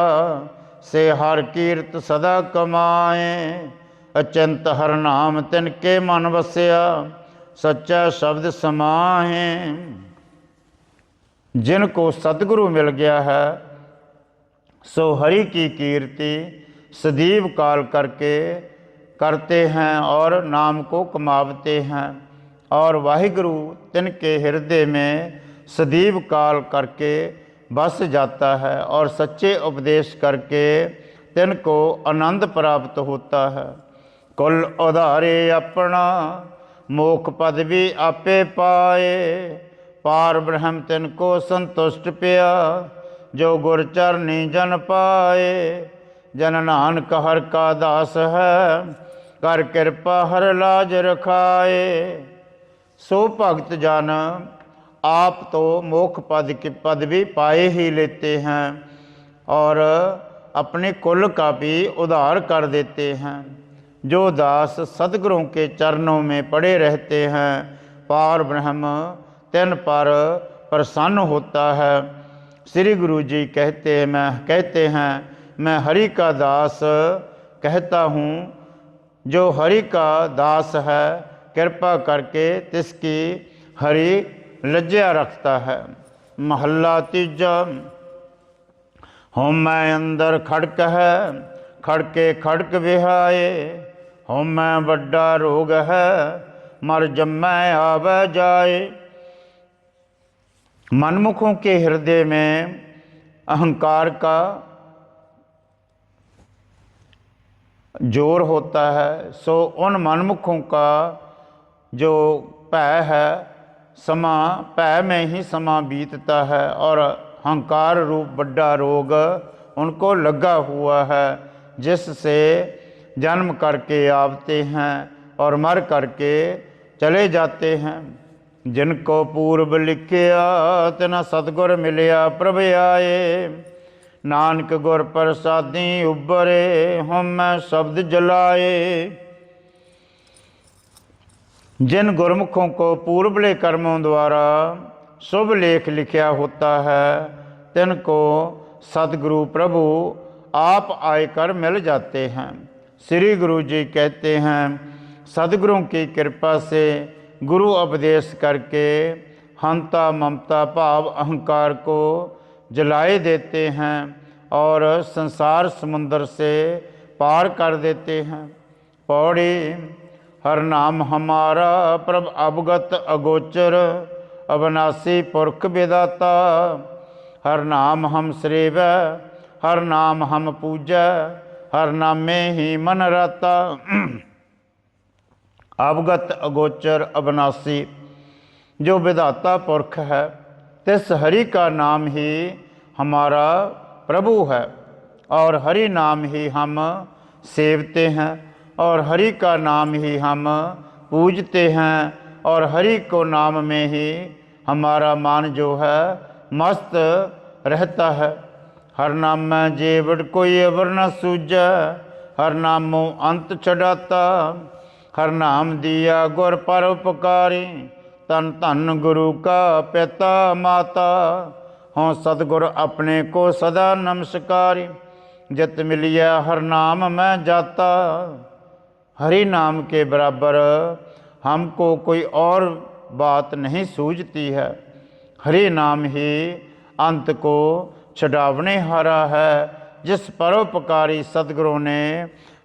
S1: से हर कीर्त सदा कमाए। अचिंत हर नाम तिनके मन वसया, सच्चा शब्द समाहे। जिनको सतगुरु मिल गया है सो हरि की कीर्ति सदैव काल करके करते हैं और नाम को कमावते हैं। और वाहिगुरु तिनके हृदय में सदैव काल करके बस जाता है और सच्चे उपदेश करके तिनको आनंद प्राप्त होता है। कुल उधारे अपना मोख पद भी आपे पाए, पार ब्रह्म तिनको संतुष्ट पिया, जो गुर चरनी जन पाए। जन नानक हर का दास है, कर कृपा हर लाज रखाए। सो भगत जन आप तो मोक्ष पद के पद भी पाए ही लेते हैं और अपने कुल का भी उद्धार कर देते हैं। जो दास सदगुरों के चरणों में पड़े रहते हैं, पार ब्रह्म तिन पर प्रसन्न होता है। श्री गुरु जी कहते हैं मैं हरि का दास कहता हूँ। जो हरि का दास है, कृपा करके तिसकी हरि लज्जा रखता है। महला तीजा। होम मैं अंदर खड़क है, खड़के खड़क विहाए। होम मैं बड़ा रोग है, मर जमै आवे जाए। मनमुखों के हृदय में अहंकार का जोर होता है, सो उन मनमुखों का जो भय है, समा भय में ही समा बीतता है और अहंकार रूप बड़ा रोग उनको लगा हुआ है, जिससे जन्म करके आते हैं और मर करके चले जाते हैं। जिनको पूर्व लिखिया तना सतगुर मिलिया प्रभ आए। नानक गुर प्रसादी उबरे हम मैं शब्द जलाए। जिन गुरमुखों को पूर्वले कर्मों द्वारा शुभ लेख लिखा होता है, तिनको सतगुरु प्रभु आप आकर मिल जाते हैं। श्री गुरु जी कहते हैं सदगुरुओं की कृपा से गुरु उपदेश करके हंता ममता भाव अहंकार को जलाए देते हैं और संसार समुद्र से पार कर देते हैं। पौड़ी। हर नाम हमारा प्रभ अवगत अगोचर, अविनाशी पुरख विदाता। हर नाम हम श्रेव, हर नाम हम पूजा, हर नाम में ही मन रहता। अवगत अगोचर अविनाशी जो विधाता पुरख है, तिस हरि का नाम ही हमारा प्रभु है और हरि नाम ही हम सेवते हैं और हरि का नाम ही हम पूजते हैं और हरि को नाम में ही हमारा मान जो है मस्त रहता है। हर नाम में जेवड़ कोई अवर न सूझा, हर नामों अंत छड़ाता। हर नाम दिया गुर पर उपकारी, तन धन गुरु का पिता माता। हों सतगुर अपने को सदा नमस्कारी, जित मिलिया हर नाम में जाता। हरि नाम के बराबर हमको कोई और बात नहीं सूझती है। हरि नाम ही अंत को छुड़ावने हारा है। जिस परोपकारी सतगुरों ने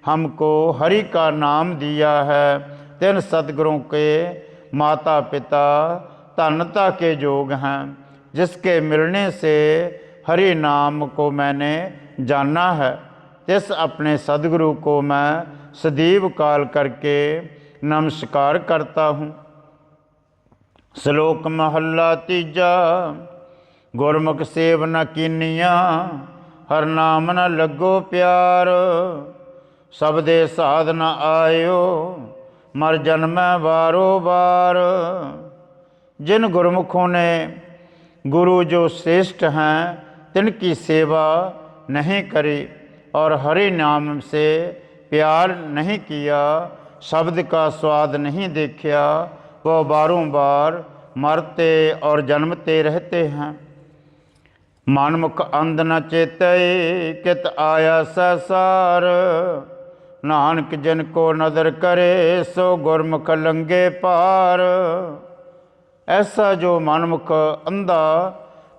S1: हमको हरि का नाम दिया है, तिन सतगुरों के माता पिता धन्यता के योग हैं। जिसके मिलने से हरि नाम को मैंने जाना है, तिस अपने सदगुरु को मैं सदैव काल करके नमस्कार करता हूँ। श्लोक महला तीजा। गुरमुख सेव न कीनिया, हर नाम न लगो प्यार। सबदे साध न आयो, मर जन्म बारो बार। जिन गुरमुखों ने गुरु जो श्रेष्ठ हैं, तिनकी सेवा नहीं करी और हरि नाम से प्यार नहीं किया, शब्द का स्वाद नहीं देखा, वह बारों बार मरते और जन्मते रहते हैं। मनमुख अंध न चेतय, कित आया ससार। नानक जिन को नदर करे, सो गुरमुख लंगे पार। ऐसा जो मनमुख अंधा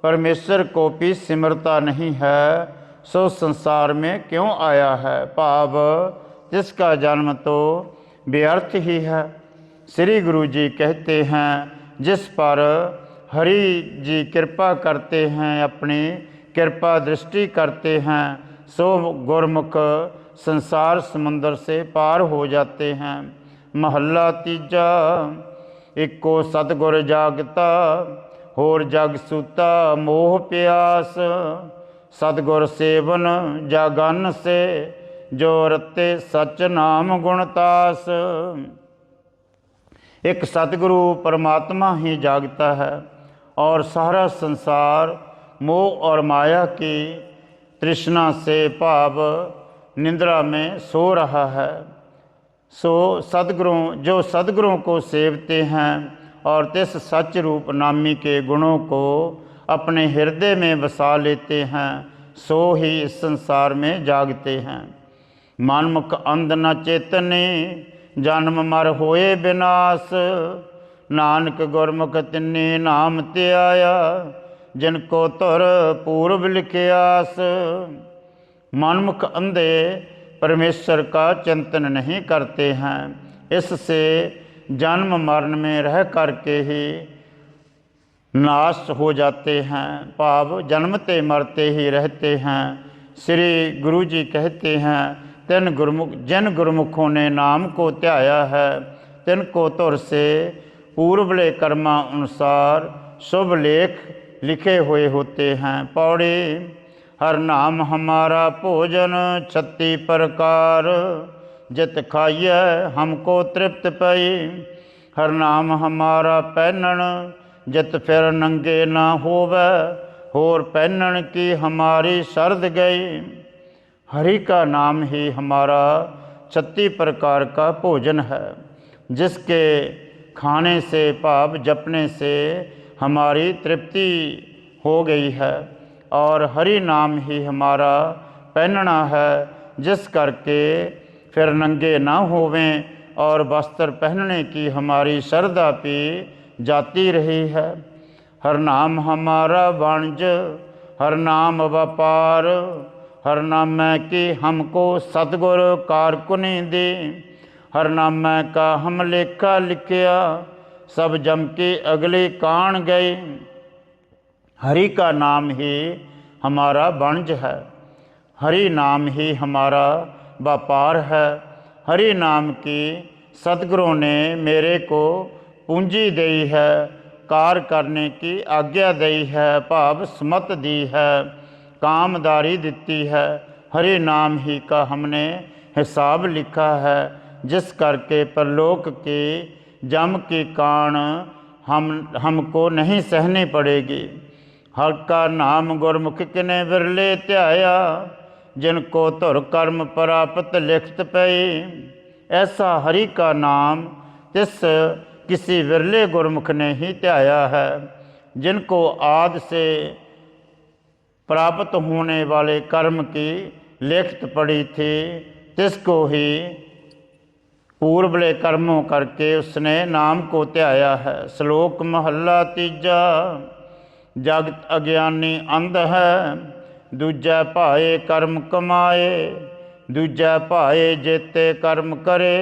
S1: परमेश्वर को भी सिमरता नहीं है, सो संसार में क्यों आया है। भाव जिसका जन्म तो व्यर्थ ही है। श्री गुरु जी कहते हैं जिस पर हरि जी कृपा करते हैं, अपनी कृपा दृष्टि करते हैं, सो गुरमुख संसार समुंदर से पार हो जाते हैं। महला तीजा। इको सतगुर जागता होर जग सूता मोह प्यास। सतगुर सेवन जागन से जो रते सच नाम गुणतास। एक सतगुरु परमात्मा ही जागता है और सारा संसार मोह और माया की तृष्णा से भाव निंद्रा में सो रहा है। सो सदगुरुओं जो सदगुरुओं को सेवते हैं और तिस सच रूप नामी के गुणों को अपने हृदय में बसा लेते हैं, सो ही इस संसार में जागते हैं। मनमुख अंध न चेतने जन्म मर होए विनाश। नानक गुरमुख तिन्ने नाम ते आया जिनको तुर पूर्व लिखियास। मनमुख अंधे परमेश्वर का चिंतन नहीं करते हैं, इससे जन्म मरण में रह करके ही नाश हो जाते हैं। भाव जन्मते मरते ही रहते हैं। श्री गुरु जी कहते हैं जिन गुरुमुखों ने नाम को ध्याया है, तिनको तुर से पूर्वले कर्मा अनुसार शुभ लेख लिखे हुए होते हैं। पौड़ी। हर नाम हमारा भोजन 36 प्रकार, जित खाइए हमको तृप्त पई। हर नाम हमारा पहनन जित फिर नंगे ना होवे, होर पहनन की हमारी शर्त गई। हरि का नाम ही हमारा 36 प्रकार का भोजन है, जिसके खाने से भाव जपने से हमारी तृप्ति हो गई है। और हरि नाम ही हमारा पहनना है, जिस करके फिर नंगे ना होवें और वस्त्र पहनने की हमारी श्रद्धा भी जाती रही है। हर नाम हमारा वाणिज, हर नाम व्यापार। हर नाम की हमको सतगुर कारकुनी दी। हर नाम का हम लेखा लिखिया, सब जम की अगली कान गई। हरि का नाम ही हमारा वाणिज्य है, हरि नाम ही हमारा व्यापार है। हरि नाम की सतगुरों ने मेरे को पूंजी दी है, कार करने की आज्ञा दी है, भाव समत दी है, कामदारी देती है। हरि नाम ही का हमने हिसाब लिखा है, जिस करके परलोक के जम की कान हमको नहीं सहनी पड़ेगी। हर का नाम गुरमुख किने बिरले ध्याया, जिनको धुर कर्म प्राप्त लिखत पई। ऐसा हरि का नाम तिस किसी विरले गुरमुख ने ही ध्याया है, जिनको आदि से प्राप्त होने वाले कर्म की लिखत पड़ी थी, तिसको ही पूर्वले कर्मों करके उसने नाम को ध्याया है। श्लोक महला तीजा। जगत अज्ञानी अंध है, दूजा भाए कर्म कमाए। दूजा भाए जेते कर्म करे,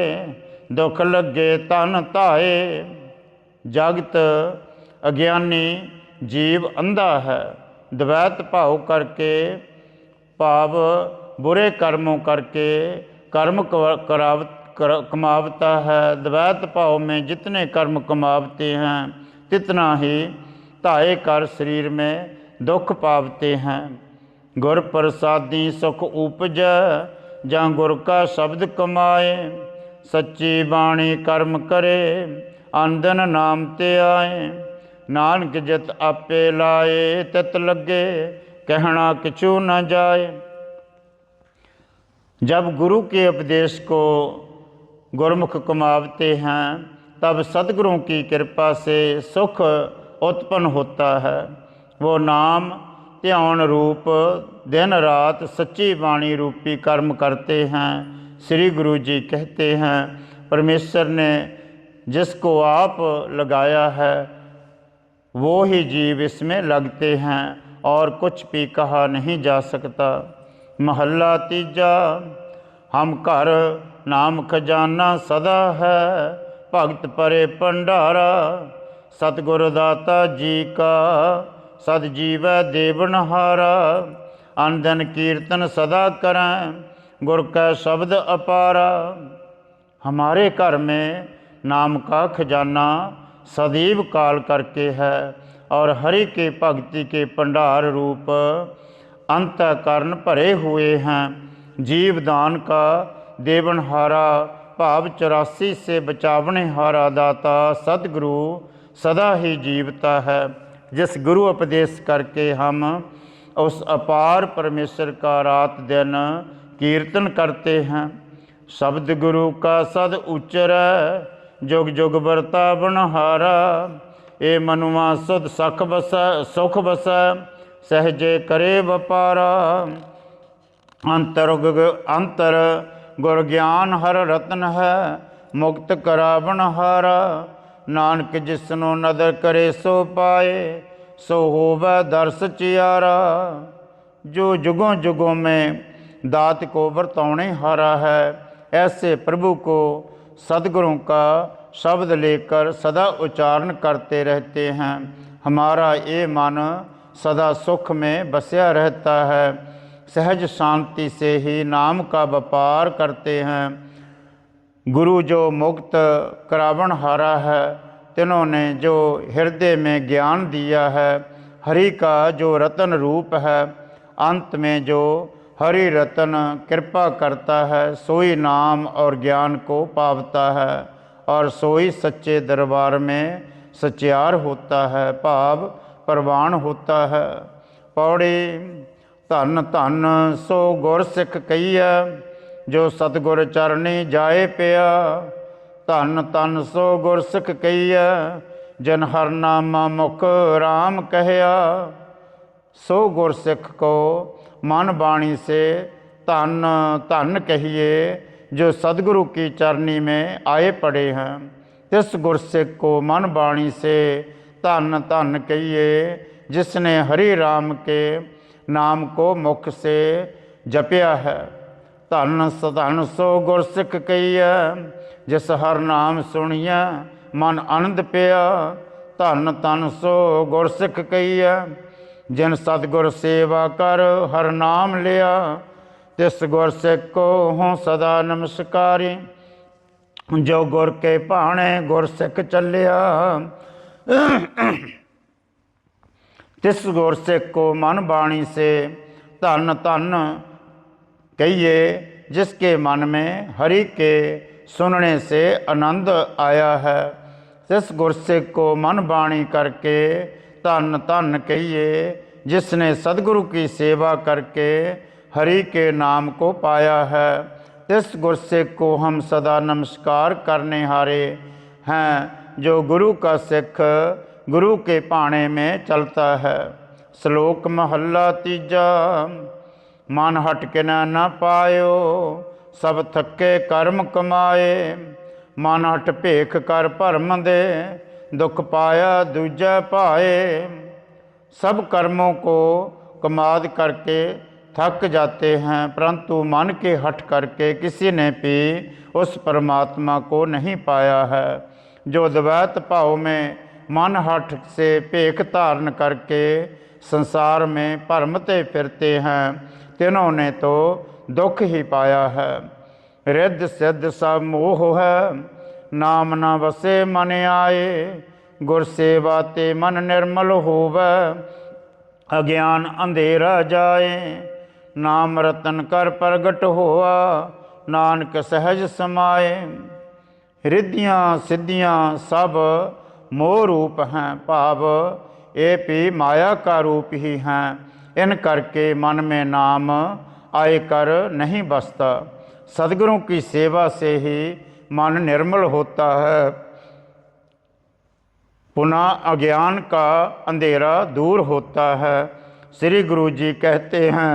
S1: दुख लगे तन धाए। जगत अज्ञानी जीव अंधा है, द्वैत भाव करके, भाव बुरे कर्मों करके कर्म कमावता है। द्वैत भाव में जितने कर्म कमावते हैं, तितना ही धाए कर शरीर में दुख पावते हैं। गुर प्रसादी सुख उपजै, जां गुर का शब्द कमाए। सच्ची बाणी कर्म करे, आंदन नाम ते आए। नानक जित आपे लाए, तित लगे कहना किछु न जाए। जब गुरु के उपदेश को गुरमुख कमावते हैं, तब सतगुरुओं की कृपा से सुख उत्पन्न होता है। वो नाम ध्यान रूप दिन रात सच्ची वाणी रूपी कर्म करते हैं। श्री गुरु जी कहते हैं, परमेश्वर ने जिसको आप लगाया है, वो ही जीव इसमें लगते हैं और कुछ भी कहा नहीं जा सकता। महला तीजा। हम घर नाम खजाना सदा है, भगत परे भंडारा। सतगुर दाता जी का सद जीवै देवनहारा। अन दिन कीर्तन सदा करें, गुर कै शब्द अपारा। हमारे घर में नाम का खजाना सदैव काल करके है, और हरि के भक्ति के भंडार रूप अंतःकरण भरे हुए हैं। जीवदान का देवनहारा भाव 84 से बचावने हारा दाता सतगुरु सदा ही जीवता है। जिस गुरु उपदेश करके हम उस अपार परमेश्वर का रात दिन कीर्तन करते हैं। शब्द गुरु का सद उच्चरै, जुग जुग बरता बनहारा। ए मनुआ सुध सख बस सुख बस, सहजे करे व्यापारा। अंतर गुर ज्ञान हर रतन है, मुक्त करा बनहारा। नानक जिसनो नदर करे सो पाए, सो होवै दर्श चियारा। जो जुगों जुगों में दात को बरतौने हारा है, ऐसे प्रभु को सदगुरों का शब्द लेकर सदा उच्चारण करते रहते हैं। हमारा ये मन सदा सुख में बसया रहता है। सहज शांति से ही नाम का व्यापार करते हैं। गुरु जो मुक्त करावन हारा है, तिन्होंने जो हृदय में ज्ञान दिया है। हरि का जो रतन रूप है, अंत में जो हरि रतन कृपा करता है, सोई नाम और ज्ञान को पावता है, और सोई सच्चे दरबार में सचियार होता है, भाव प्रवान होता है। पौड़ी धन धन सो गुर सिख कहिया, जो सतगुर चरणी जाए पिया। धन धन सो गुर सिख कहिया, जन हर नामा मुख राम कहया। सो गुर सिख को मन वाणी से धन धन कहिए, जो सदगुरु की चरनी में आए पड़े हैं। तिस गुरसिख को मन वाणी से धन धन कहिए, जिसने हरि राम के नाम को मुख से जपया है। धन धन सो गुरसिख कहिए, जिस हर नाम सुनिया मन आनंद पिया। धन धन सो गुरसिख कहिए, जिन सतगुर सेवा कर हर नाम लिया। तिस गुरसिख को हों सदा नमस्कारी, जो गुर के भाणे गुरसिख चलिया। तिस गुरसिख को मन वाणी से धन धन कहिए, जिसके मन में हरि के सुनने से आनंद आया है। तिस गुरसिख को मन वाणी करके धन धन कहिए, जिसने सदगुरु की सेवा करके हरि के नाम को पाया है। तिस गुरसिख को हम सदा नमस्कार करने हारे हैं, जो गुरु का सिख गुरु के पाणे में चलता है। श्लोक महला तीजा। मन हटके न पायो, सब थके कर्म कमाए। मन हट भेख कर भरम दे, दुख पाया दूजा पाए। सब कर्मों को कमाद करके थक जाते हैं, परंतु मन के हट करके किसी ने भी उस परमात्मा को नहीं पाया है। जो द्वैत भाव में मन हट से भेख धारण करके संसार में भरमते फिरते हैं, तिन्होंने तो दुख ही पाया है। रिद्ध सिद्ध सब मोह है, नाम न बसे मन आए। गुर सेवा ते मन निर्मल होवै, अज्ञान अंधेरा जाए। नाम रतन कर प्रगट होआ, नानक सहज समाए। रिद्धियाँ सिद्धियाँ सब मोह रूप हैं, भाव ये भी माया का रूप ही हैं। इन करके मन में नाम आए कर नहीं बसता। सदगुरों की सेवा से ही मन निर्मल होता है, पुनः अज्ञान का अंधेरा दूर होता है। श्री गुरु जी कहते हैं,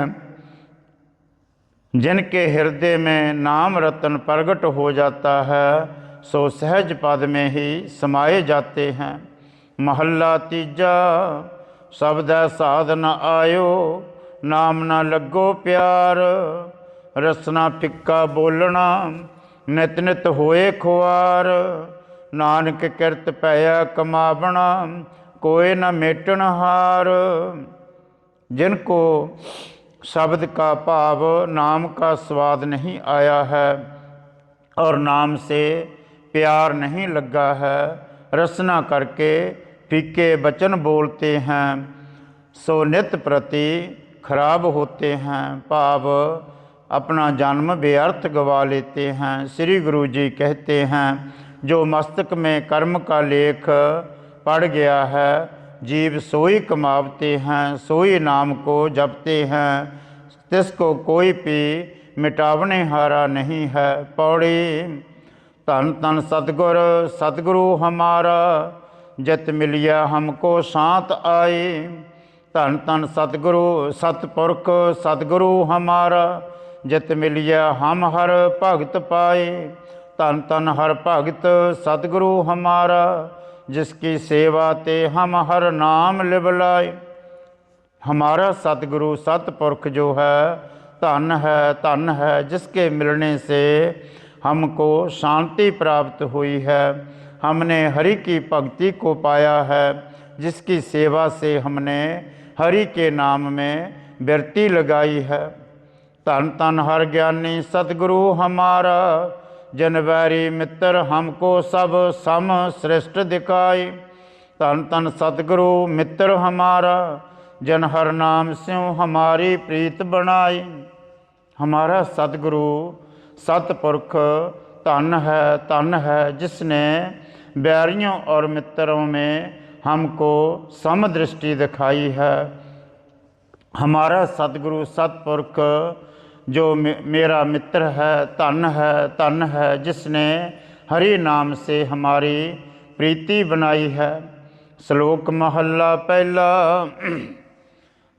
S1: जिनके हृदय में नाम रतन प्रगट हो जाता है, सो सहज पद में ही समाये जाते हैं। महला तीजा। शब्द साधन आयो, नाम ना लगो प्यार। रसना फिक्का बोलना, नित नित होए खुआर। नानक किरत पैया कमावना, कोय न मेटन हार। जिनको शब्द का भाव नाम का स्वाद नहीं आया है और नाम से प्यार नहीं लगा है, रसना करके फीके वचन बोलते हैं, सो नित प्रति खराब होते हैं। भाव अपना जन्म व्यर्थ गवा लेते हैं। श्री गुरु जी कहते हैं, जो मस्तक में कर्म का लेख पड़ गया है, जीव सोई कमावते हैं, सोई नाम को जपते हैं, तिसको कोई भी मिटावने हारा नहीं है। पौड़ी धन धन सतगुर सतगुरु हमारा, जित मिलिया हमको शांत आए। धन धन सतगुरु सतपुरख सतगुरु हमारा, जित मिलिया हम हर भगत पाए। धन धन हर भगत सतगुरु हमारा, जिसकी सेवा ते हम हर नाम लिवलाए। हमारा सतगुरु सतपुरख जो है धन है, जिसके मिलने से हमको शांति प्राप्त हुई है। हमने हरि की भक्ति को पाया है, जिसकी सेवा से हमने हरि के नाम में वृत्ति लगाई है। धन धन हर ज्ञानी सतगुरु हमारा, जन बैरी मित्र हमको सब सम श्रेष्ठ दिखाए। धन धन सतगुरु मित्र हमारा, जन हर नाम स्यों हमारी प्रीत बनाई। हमारा सतगुरु सतपुरख धन है, जिसने बैरियों और मित्रों में हमको समदृष्टि दिखाई है। हमारा सतगुरु सतपुरख जो मेरा मित्र है, धन है, जिसने हरि नाम से हमारी प्रीति बनाई है। श्लोक महला पहला।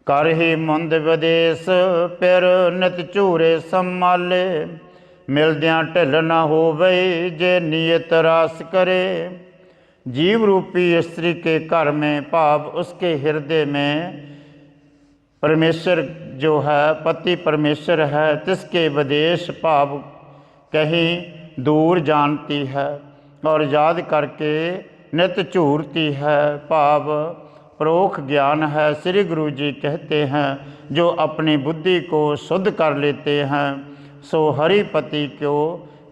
S1: कर ही मुंद विदेश पिर नित झूरे संभाले, मिलद्यां ढिल न होवे जे नियत रास करे। जीव रूपी स्त्री के घर में, भाव उसके हृदय में परमेश्वर जो है पति परमेश्वर है, तिसके विदेश भाव कहीं दूर जानती है और याद करके नित झूरती है। भाव परोख ज्ञान है। श्री गुरु जी कहते हैं, जो अपनी बुद्धि को शुद्ध कर लेते हैं, सो हरिपति को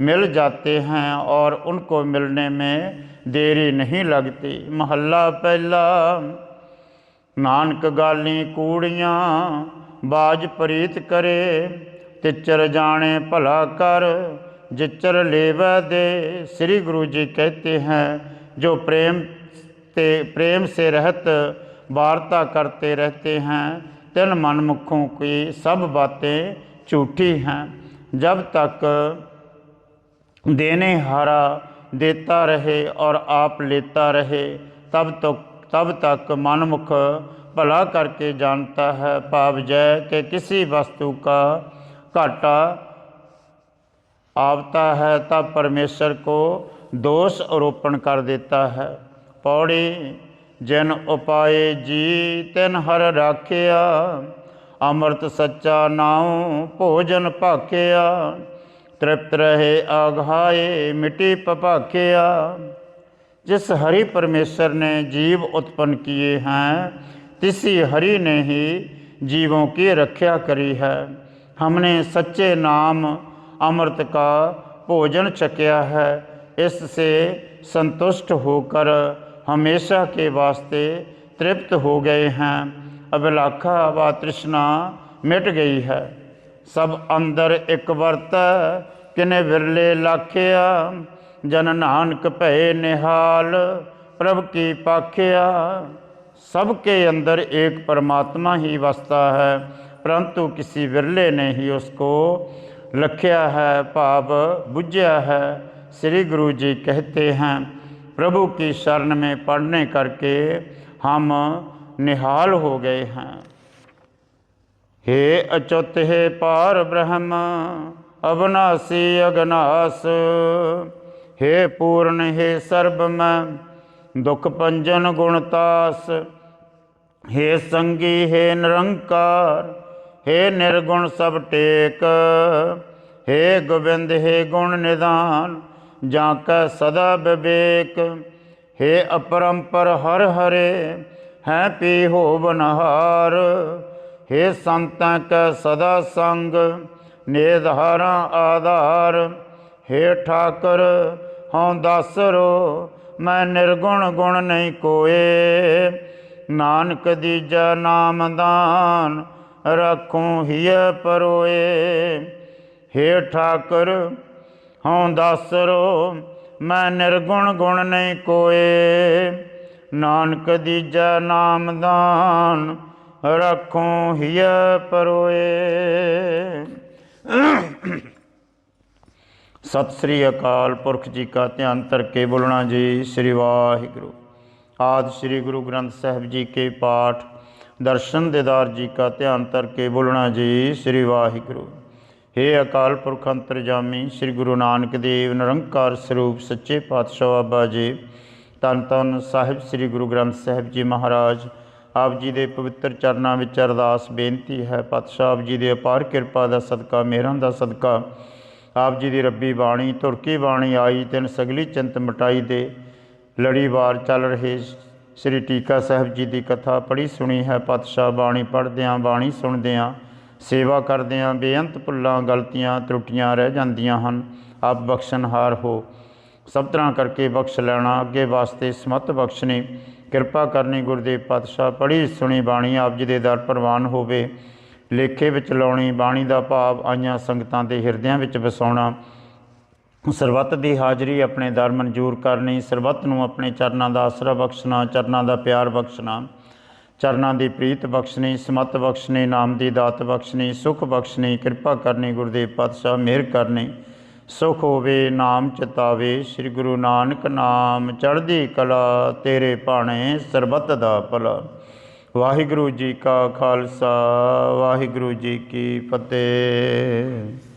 S1: मिल जाते हैं और उनको मिलने में देरी नहीं लगती। महला पहला। नानक गाली कूड़ियाँ बाज प्रीत करे, तिचर जाने भला कर जिचर लेवै दे। श्री गुरु जी कहते हैं, जो प्रेम से रहत वार्ता करते रहते हैं, तिन मनमुखों की सब बातें झूठी हैं। जब तक देने हारा देता रहे और आप लेता रहे, तब तक मनमुख भला करके जानता है। भाव जय कि किसी वस्तु का घाटा आवता है, तब परमेश्वर को दोष आरोपण कर देता है। पौड़ी। जिन उपाय जी तिन हर राखिया, अमृत सच्चा नाव भोजन भाखिया। तृप्त रहे आघाए मिट्टी पभाखिया। जिस हरि परमेश्वर ने जीव उत्पन्न किए हैं, तिसी हरि ने ही जीवों की रक्षा करी है। हमने सच्चे नाम अमृत का भोजन चखया है, इससे संतुष्ट होकर हमेशा के वास्ते तृप्त हो गए हैं। अभिलाखा व तृष्णा मिट गई है। सब अंदर एक वर्त किने विरले लाखिया। जन नानक भय निहाल प्रभ की पाखिया। सबके अंदर एक परमात्मा ही वसता है, परंतु किसी विरले ने ही उसको लखिया है, भाव बुझ्या है। श्री गुरु जी कहते हैं, प्रभु की शरण में पढ़ने करके हम निहाल हो गए हैं। हे अच्युत हे पार ब्रह्म अविनाशी अगनास। हे पूर्ण हे सर्वमय दुख पंजन गुणतास। हे संगी हे निरंकार हे निर्गुण सब टेक। हे गोविंद हे गुण निधान, जाकै सदा विवेक। हे अपरंपर हर हरे, हैं पी हो बनहार। हे संतां कै सदा संग, निधारा आधार। हे ठाकर हूँ दासरो, मैं निर्गुण गुण नहीं कोए। नानक दीजा नाम दान, रखूँ हिय परोए। हे ठाकर हूँ दासरो, मैं निर्गुण गुण नहीं कोए। नानक दीजा नाम दान, रखूँ हिय परोए। सत श्री अकाल पुरख जी का ध्यान करके बोलना जी श्री वाहिगुरु। आदि श्री गुरु ग्रंथ साहिब जी के पाठ दर्शन दीदार जी का ध्यान करके बोलना जी श्री वाहिगुरु। हे अकाल पुरख अंतरजामी श्री गुरु नानक देव निरंकार स्वरूप सच्चे पातशाह बाबा जी धन धन साहिब श्री गुरु ग्रंथ साहिब जी महाराज आप जी के पवित्र चरणों में अरदास बेनती है। पातशाह आप जी की अपार किरपा का सदका मेहरां का सदका आप जी की रब्बी बाणी धुरकी बाणी आई तिन सगली चिंत मिटाई दे लड़ीवार चल रहे श्री टीका साहिब जी की कथा पढ़ी सुनी है। पातशाह बाणी पढ़द्या बाणी सुनद्या सेवा करद्या बेअंत भुल्लां गलतियां त्रुटियां रह जांदियां हन। आप बख्शनहार हो, सब तरह करके बख्श लेना। अगे वास्ते समत बख्शनी किरपा करनी। गुरुदेव पातशाह पढ़ी सुनी बाणी आप जी के दर प्रवान होवे, लेखे विच लाउणी। बाणी का भाव आईयां संगतां दे हिरदियां विच वसाउणा। सरबत की हाज़री अपने दर मंजूर करनी। सरबत नूं अपने चरणों का आसरा बख्शना, चरणों का प्यार बख्शना, चरणों की प्रीत बख्शनी, समत बख्शनी, नाम की दात बख्शनी, सुख बख्शनी, किरपा करनी। गुरुदेव पातशाह मेहर करनी। सुख होवे नाम चितावे, श्री गुरु नानक नाम चढ़दी कला। तेरे भाणे सरबत दा भला। वाहिगुरु जी का खालसा, वाहिगुरु जी की फतेह।